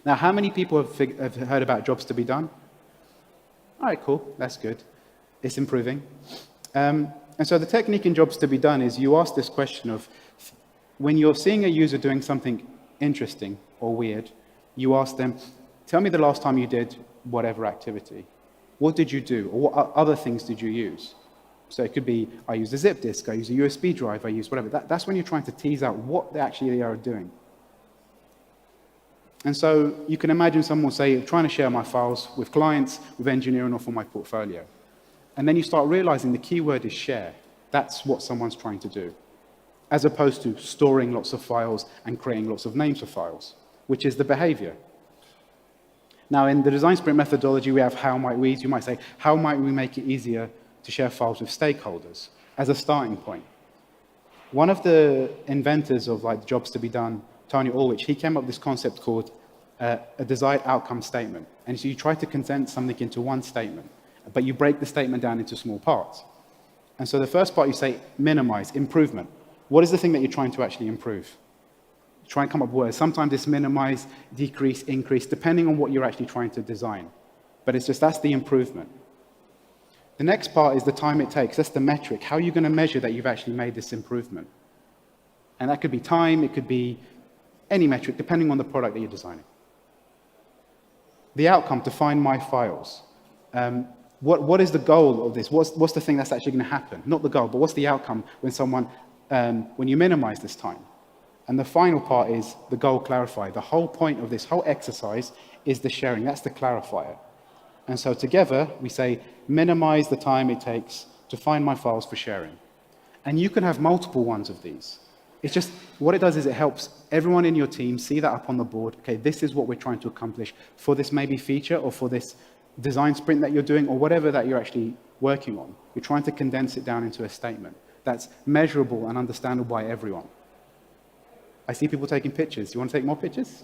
Now, how many people have heard about jobs to be done? All right, cool, that's good. It's improving. And so the technique in jobs to be done is you ask this question of, when you're seeing a user doing something interesting or weird, you ask them, tell me the last time you did whatever activity. What did you do? Or what other things did you use? So it could be, I used a zip disk, I used a USB drive, I used whatever. That's when you're trying to tease out what they actually are doing. And so you can imagine someone will say, I'm trying to share my files with clients, with engineering, or for my portfolio. And then you start realizing the key word is share. That's what someone's trying to do, as opposed to storing lots of files and creating lots of names for files, which is the behavior. Now, in the design sprint methodology, we have how might we. You might say, how might we make it easier to share files with stakeholders as a starting point? One of the inventors of like jobs to be done, Tony Ulrich, he came up with this concept called a desired outcome statement. And so you try to condense something into one statement, but you break the statement down into small parts. And so the first part you say, minimize, improvement. What is the thing that you're trying to actually improve? Try and come up with words. Sometimes it's minimize, decrease, increase, depending on what you're actually trying to design. But it's just, that's the improvement. The next part is the time it takes. That's the metric. How are you going to measure that you've actually made this improvement? And that could be time, it could be any metric, depending on the product that you're designing. The outcome, to find my files. What is the goal of this? What's the thing that's actually going to happen? Not the goal, but what's the outcome when you minimize this time? And the final part is the goal clarified. The whole point of this whole exercise is the sharing. That's the clarifier. And so together, we say, minimize the time it takes to find my files for sharing. And you can have multiple ones of these. It's just, what it does is it helps everyone in your team see that up on the board. Okay, this is what we're trying to accomplish for this maybe feature or for this design sprint that you're doing or whatever that you're actually working on. You're trying to condense it down into a statement that's measurable and understandable by everyone. I see people taking pictures. You want to take more pictures?